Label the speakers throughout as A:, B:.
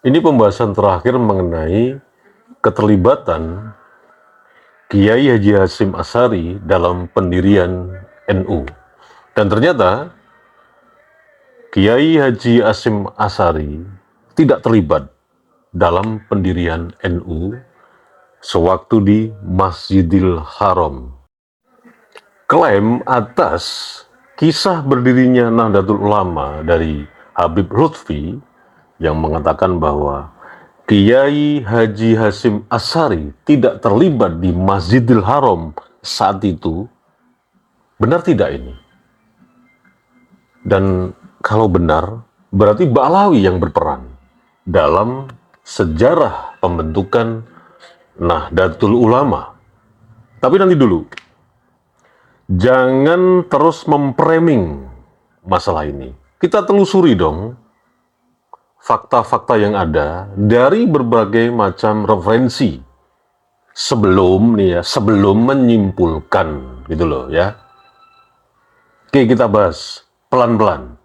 A: Ini pembahasan terakhir mengenai keterlibatan Kiai Haji Hasyim Asy'ari dalam pendirian NU. Dan ternyata Kiai Haji Hasyim Asy'ari tidak terlibat dalam pendirian NU sewaktu di Masjidil Haram. Klaim atas kisah berdirinya Nahdlatul Ulama dari Habib Lutfi yang mengatakan bahwa Kiai Haji Hasyim Asy'ari tidak terlibat di Masjidil Haram saat itu, benar tidak ini? Dan kalau benar, berarti Ba'alawi yang berperan dalam sejarah pembentukan Nahdlatul Ulama. Tapi nanti dulu, jangan terus memframing masalah ini. Kita telusuri dong fakta-fakta yang ada dari berbagai macam referensi sebelum menyimpulkan gitu loh ya. Oke, kita bahas pelan-pelan.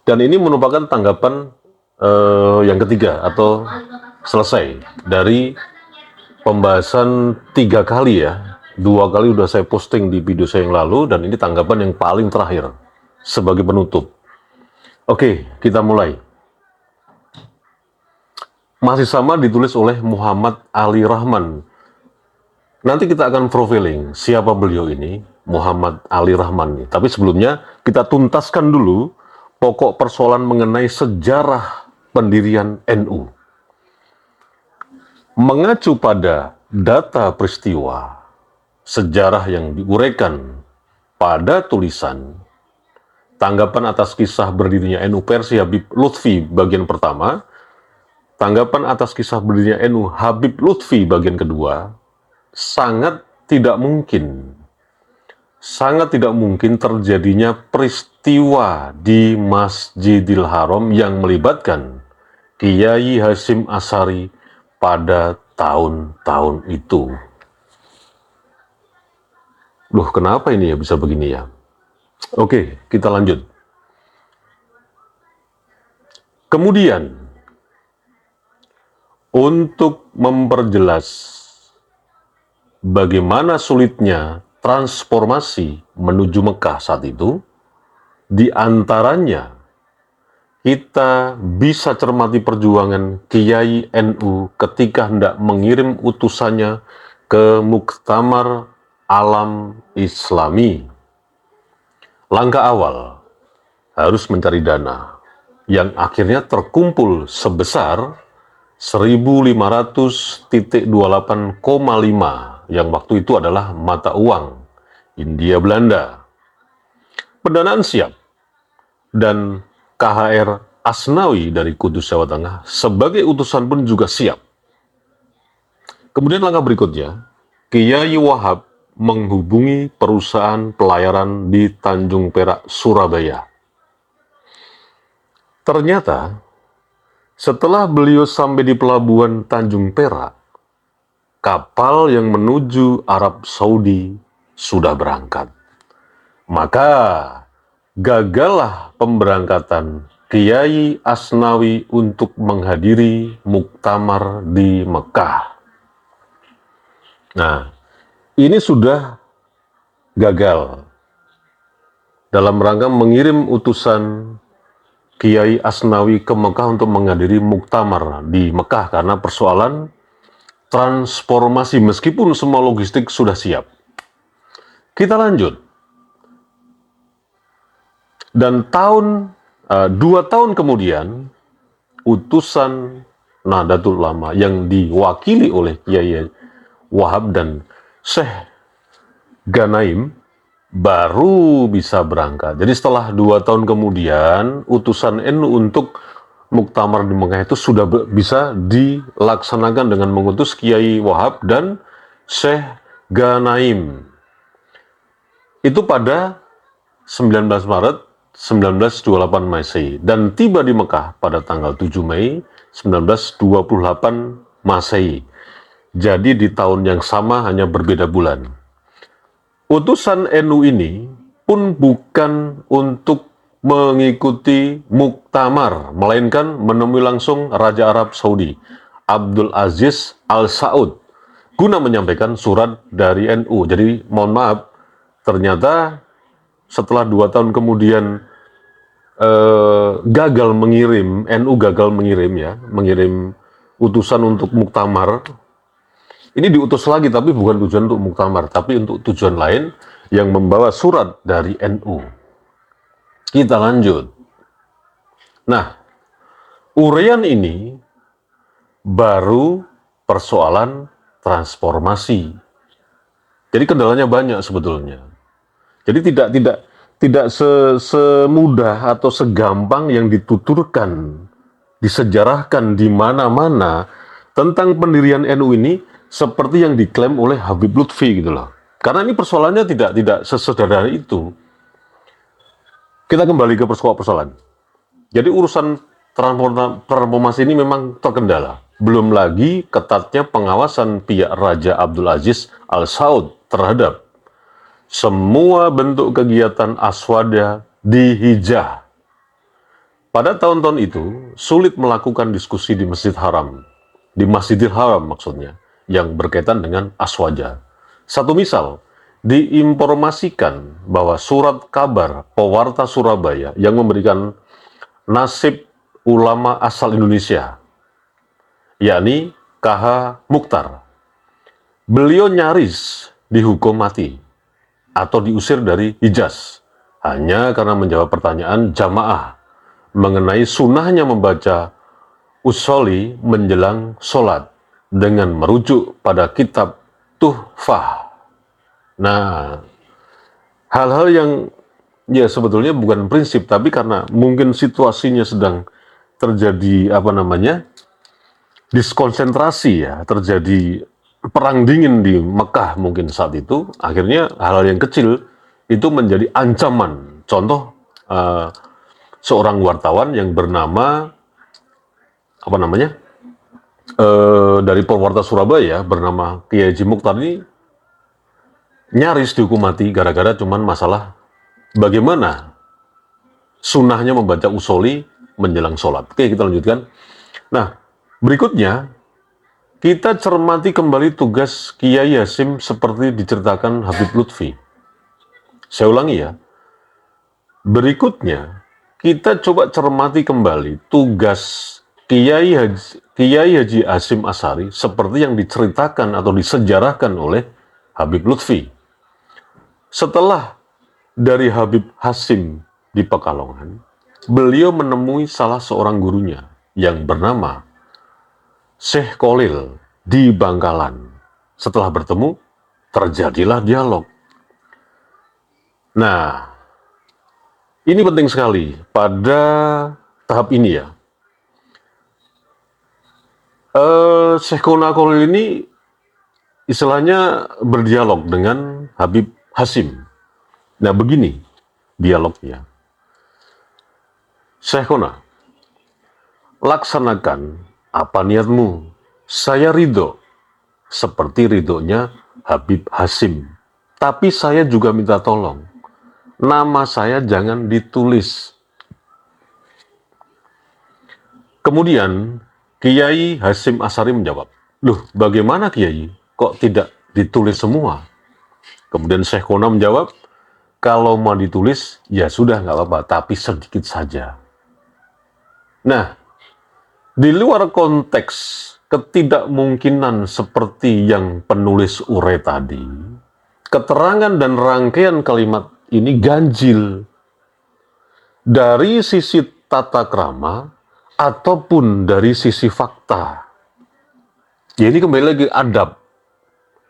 A: Dan ini merupakan tanggapan yang ketiga atau selesai dari pembahasan 3 kali ya. 2 kali udah saya posting di video saya yang lalu, dan ini tanggapan yang paling terakhir sebagai penutup. Oke, kita mulai. Masih sama ditulis oleh Muhammad Ali Rahman. Nanti kita akan profiling siapa beliau ini, Muhammad Ali Rahman ini. Tapi sebelumnya kita tuntaskan dulu pokok persoalan mengenai sejarah pendirian NU. Mengacu pada data peristiwa sejarah yang diuraikan pada tulisan tanggapan atas kisah berdirinya NU versi Habib Lutfi bagian pertama, tanggapan atas kisah berdirinya NU Habib Lutfi bagian kedua, sangat tidak mungkin terjadinya peristiwa di Masjidil Haram yang melibatkan Kiai Hasyim Asy'ari pada tahun-tahun itu. Loh, kenapa ini ya bisa begini ya? Oke, kita lanjut. Kemudian, untuk memperjelas bagaimana sulitnya transformasi menuju Mekah saat itu, di antaranya kita bisa cermati perjuangan Kiai NU ketika hendak mengirim utusannya ke Muktamar Alam Islami. Langkah awal harus mencari dana yang akhirnya terkumpul sebesar 1.500,28,5 yang waktu itu adalah mata uang Hindia Belanda. Pendanaan siap, dan KHR Asnawi dari Kudus, Jawa Tengah sebagai utusan pun juga siap. Kemudian langkah berikutnya, Kiai Wahab menghubungi perusahaan pelayaran di Tanjung Perak, Surabaya. Ternyata, setelah beliau sampai di pelabuhan Tanjung Perak, kapal yang menuju Arab Saudi sudah berangkat. Maka, gagallah pemberangkatan Kiai Asnawi untuk menghadiri muktamar di Mekah. Nah, ini sudah gagal dalam rangka mengirim utusan Kiai Asnawi ke Mekah untuk menghadiri muktamar di Mekah karena persoalan transformasi, meskipun semua logistik sudah siap. Kita lanjut. Dan 2 tahun kemudian, utusan Nahdlatul Ulama yang diwakili oleh Kiai Wahab dan Syekh Ghanaim baru bisa berangkat. Jadi setelah 2 tahun kemudian, utusan NU untuk muktamar di Mekah itu sudah bisa dilaksanakan dengan mengutus Kiai Wahab dan Syekh Ghanaim. Itu pada 19 Maret 1928 Masehi, dan tiba di Mekah pada tanggal 7 Mei 1928 Masehi. Jadi di tahun yang sama, hanya berbeda bulan. Utusan NU ini pun bukan untuk mengikuti muktamar, melainkan menemui langsung Raja Arab Saudi, Abdul Aziz Al Saud, guna menyampaikan surat dari NU. Jadi mohon maaf, ternyata setelah 2 tahun kemudian gagal mengirim, NU gagal mengirim utusan untuk muktamar. Ini diutus lagi, tapi bukan tujuan untuk muktamar, tapi untuk tujuan lain yang membawa surat dari NU. Kita lanjut. Nah, uraian ini baru persoalan transformasi. Jadi kendalanya banyak sebetulnya. Jadi tidak semudah atau segampang yang dituturkan, disejarahkan di mana-mana tentang pendirian NU ini seperti yang diklaim oleh Habib Lutfi gitu loh. Karena ini persoalannya tidak sesederhana itu. Kita kembali ke persoalan. Jadi urusan transformasi ini memang terkendala. Belum lagi ketatnya pengawasan pihak Raja Abdul Aziz Al Saud terhadap semua bentuk kegiatan Aswada di Hijaz. Pada tahun-tahun itu, sulit melakukan diskusi di Masjidil Haram maksudnya, yang berkaitan dengan Aswada. Satu misal, diinformasikan bahwa surat kabar pewarta Surabaya yang memberikan nasib ulama asal Indonesia, yakni KH Mukhtar, beliau nyaris dihukum mati atau diusir dari Hijaz hanya karena menjawab pertanyaan jamaah mengenai sunnahnya membaca usoli menjelang sholat dengan merujuk pada kitab Tuhfah. Nah, hal-hal yang ya sebetulnya bukan prinsip, tapi karena mungkin situasinya sedang terjadi diskonsentrasi ya, terjadi perang dingin di Mekah mungkin saat itu, akhirnya hal-hal yang kecil itu menjadi ancaman. Contoh, seorang wartawan yang bernama dari pewarta Surabaya bernama Kiai Haji Mukhtar ini nyaris dihukum mati gara-gara cuman masalah bagaimana sunnahnya membaca usoli menjelang sholat. Oke, kita lanjutkan. Nah, berikutnya kita cermati kembali tugas Kiai Hasyim seperti diceritakan Habib Lutfi. Saya ulangi ya. Berikutnya, kita coba cermati kembali tugas Kiai Haji Hasyim Asy'ari seperti yang diceritakan atau disejarahkan oleh Habib Lutfi. Setelah dari Habib Hasyim di Pekalongan, beliau menemui salah seorang gurunya yang bernama Syekh Khalil di Bangkalan. Setelah bertemu, terjadilah dialog. Nah, ini penting sekali pada tahap ini ya. Syekh Khalil ini istilahnya berdialog dengan Habib Hasyim. Nah, begini dialognya. Syekh Kona, laksanakan apa niatmu? Saya ridho, seperti ridhonya Habib Hasyim. Tapi saya juga minta tolong, nama saya jangan ditulis. Kemudian Kiai Hasyim Asy'ari menjawab, loh bagaimana Kiai? Kok tidak ditulis semua? Kemudian Syekh Kona menjawab, kalau mau ditulis, ya sudah nggak apa-apa, tapi sedikit saja. Nah, di luar konteks ketidakmungkinan seperti yang penulis urai tadi, keterangan dan rangkaian kalimat ini ganjil dari sisi tata krama ataupun dari sisi fakta. Jadi kembali lagi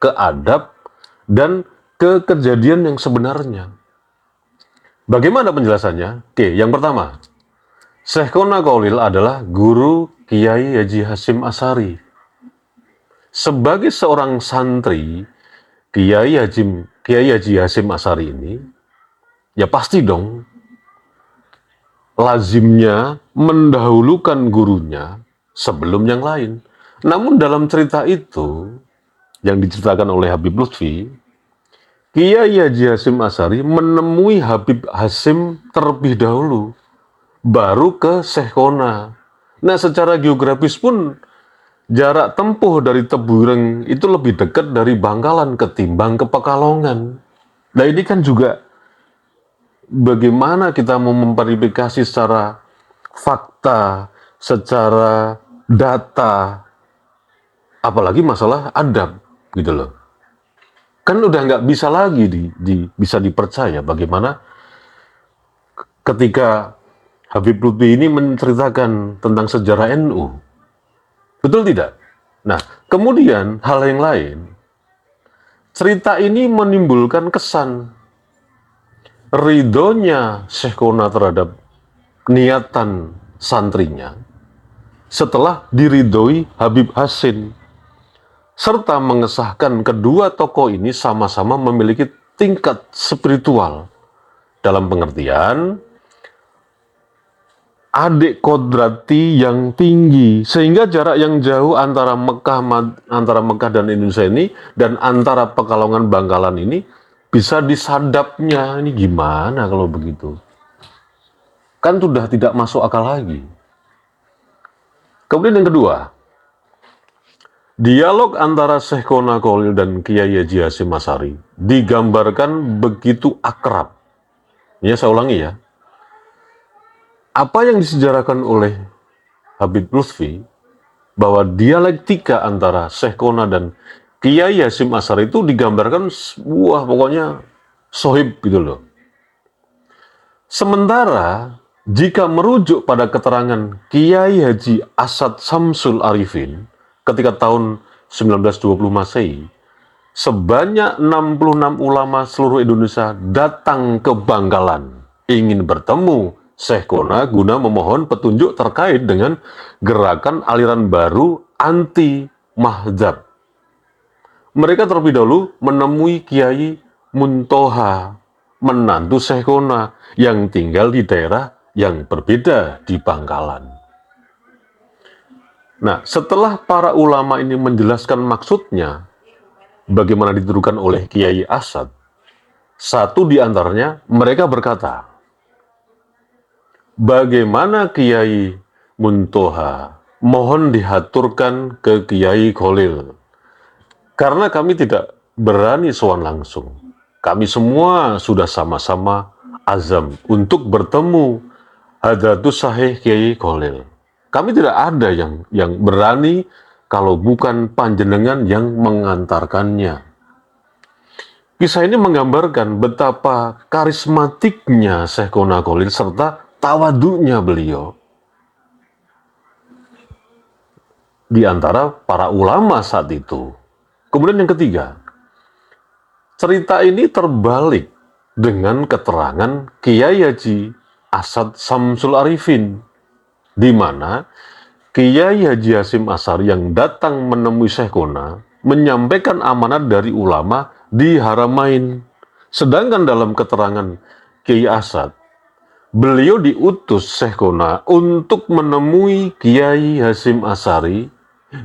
A: ke adab dan ke kejadian yang sebenarnya. Bagaimana penjelasannya? Oke, yang pertama, Syekh Khalil adalah guru Kiai Haji Hasyim Asy'ari. Sebagai seorang santri Kiai Haji Hasyim Asy'ari ini, ya pasti dong lazimnya mendahulukan gurunya sebelum yang lain. Namun dalam cerita itu yang diceritakan oleh Habib Lutfi, Kiai Haji Hasyim Asy'ari menemui Habib Hasyim terlebih dahulu, baru ke Syekh Qona. Nah, secara geografis pun jarak tempuh dari Tebuireng itu lebih dekat dari Bangkalan ketimbang ke Pekalongan. Nah, ini kan juga bagaimana kita mau memverifikasi secara fakta, secara data, apalagi masalah adab, gitu loh. Kan udah nggak bisa lagi bisa dipercaya bagaimana ketika Habib Lutfi ini menceritakan tentang sejarah NU. Betul tidak? Nah, kemudian hal yang lain, cerita ini menimbulkan kesan ridhonya Syekh Qona terhadap niatan santrinya setelah diridhoi Habib Hasyim, serta mengesahkan kedua tokoh ini sama-sama memiliki tingkat spiritual dalam pengertian adik kodrati yang tinggi, sehingga jarak yang jauh antara Mekah dan Indonesia ini dan antara Pekalongan Bangkalan ini bisa disadapnya. Ini gimana kalau begitu? Kan sudah tidak masuk akal lagi. Kemudian yang kedua, dialog antara Syekh Qona Kholil dan Kiai Haji Hasyim Asy'ari digambarkan begitu akrab. Ya, saya ulangi ya. Apa yang disejarahkan oleh Habib Lutfi bahwa dialektika antara Syekh Qona dan Kiai Hasyim Asy'ari itu digambarkan wah pokoknya sohib gitu loh. Sementara jika merujuk pada keterangan Kiai Haji Asad Samsul Arifin ketika tahun 1920 Masehi, sebanyak 66 ulama seluruh Indonesia datang ke Bangkalan ingin bertemu Syekh Qona guna memohon petunjuk terkait dengan gerakan aliran baru anti mahdzab. Mereka terlebih dahulu menemui Kiai Muntoha, menantu Syekh Qona yang tinggal di daerah yang berbeda di Bangkalan. Nah, setelah para ulama ini menjelaskan maksudnya, bagaimana dituduhkan oleh Kiai Asad, satu di antaranya mereka berkata, bagaimana Kiai Muntoha, mohon dihaturkan ke Kiai Kholil. Karena kami tidak berani sowan langsung. Kami semua sudah sama-sama azam untuk bertemu Hadratus Sahih Kiai Kholil. Kami tidak ada yang berani kalau bukan panjenengan yang mengantarkannya. Kisah ini menggambarkan betapa karismatiknya Syekh Qona Kholil serta tawaduknya beliau di antara para ulama saat itu. Kemudian yang ketiga, cerita ini terbalik dengan keterangan Kiai Haji Asad Samsul Arifin, di mana Kiai Haji Hasyim Asy'ari yang datang menemui Syekh Qona menyampaikan amanat dari ulama di Haramain. Sedangkan dalam keterangan Kiai Asad, beliau diutus Syekh Qona untuk menemui Kiai Hasyim Asy'ari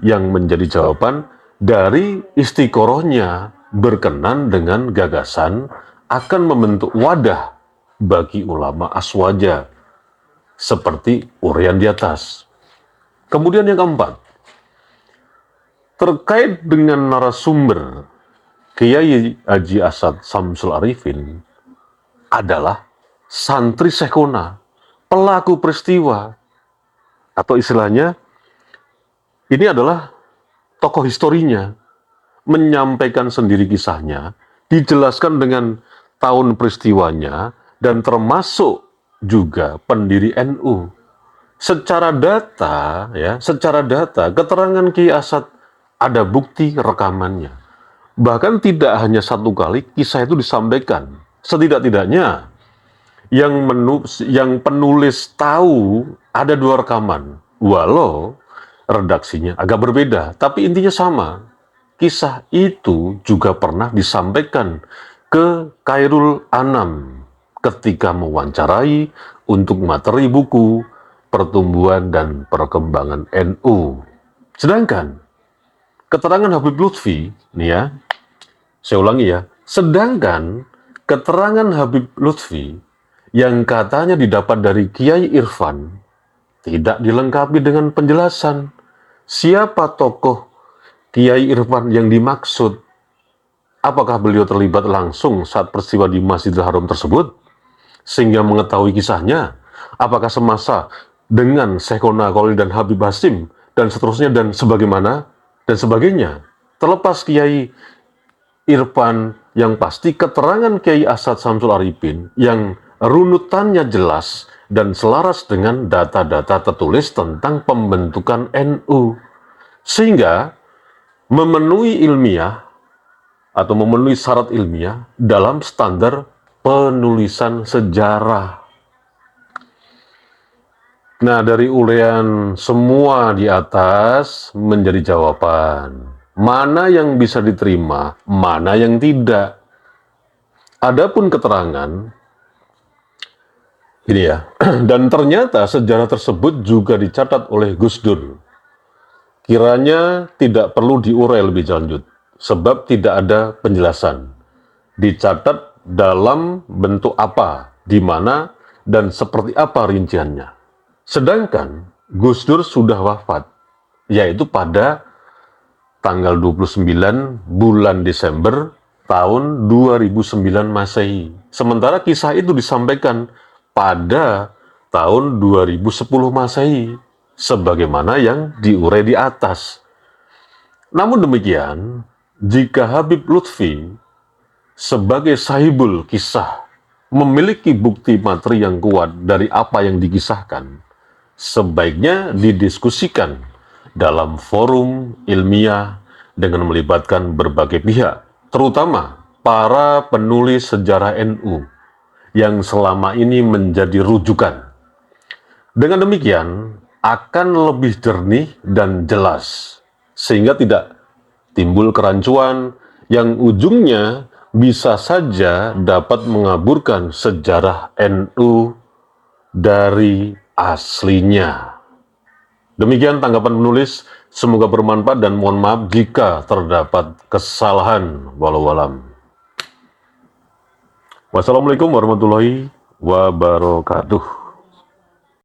A: yang menjadi jawaban dari istiqorohnya berkenan dengan gagasan akan membentuk wadah bagi ulama aswaja seperti uraian di atas. Kemudian yang keempat, terkait dengan narasumber Kiai Haji Asad Samsul Arifin adalah santri Syekh Qona, pelaku peristiwa, atau istilahnya ini adalah tokoh historinya, menyampaikan sendiri kisahnya, dijelaskan dengan tahun peristiwanya, dan termasuk juga pendiri NU. Secara data, keterangan Kiai Asad ada bukti rekamannya. Bahkan tidak hanya satu kali kisah itu disampaikan. Setidak-tidaknya yang penulis tahu ada 2 rekaman. Walau redaksinya agak berbeda, tapi intinya sama. Kisah itu juga pernah disampaikan ke Khairul Anam ketika mewawancarai untuk materi buku Pertumbuhan dan Perkembangan NU. Sedangkan keterangan Habib Lutfi, nih ya, saya ulangi ya, Sedangkan keterangan Habib Lutfi yang katanya didapat dari Kiai Irfan tidak dilengkapi dengan penjelasan siapa tokoh Kiai Irfan yang dimaksud. Apakah beliau terlibat langsung saat peristiwa di Masjidil Haram tersebut sehingga mengetahui kisahnya? Apakah semasa dengan Syekhona Khalil dan Habib Hasim dan seterusnya dan sebagaimana dan sebagainya? Terlepas Kiai Irfan, yang pasti keterangan Kiai Asad Samsul Arifin yang runutannya jelas dan selaras dengan data-data tertulis tentang pembentukan NU, sehingga memenuhi ilmiah atau memenuhi syarat ilmiah dalam standar penulisan sejarah. Nah, dari uraian semua di atas menjadi jawaban. Mana yang bisa diterima, mana yang tidak. Adapun keterangan, ini ya, dan ternyata sejarah tersebut juga dicatat oleh Gus Dur. Kiranya tidak perlu diurai lebih lanjut, sebab tidak ada penjelasan. Dicatat dalam bentuk apa, di mana, dan seperti apa rinciannya. Sedangkan Gus Dur sudah wafat, yaitu pada tanggal 29 bulan Desember tahun 2009 Masehi. Sementara kisah itu disampaikan pada tahun 2010 Masehi, sebagaimana yang diurai di atas. Namun demikian, jika Habib Lutfi sebagai sahibul kisah memiliki bukti materi yang kuat dari apa yang dikisahkan, sebaiknya didiskusikan dalam forum ilmiah dengan melibatkan berbagai pihak, terutama para penulis sejarah NU yang selama ini menjadi rujukan. Dengan demikian, akan lebih jernih dan jelas, sehingga tidak timbul kerancuan yang ujungnya bisa saja dapat mengaburkan sejarah NU dari aslinya. Demikian tanggapan penulis, semoga bermanfaat dan mohon maaf jika terdapat kesalahan. Walau alam. Wassalamualaikum warahmatullahi wabarakatuh.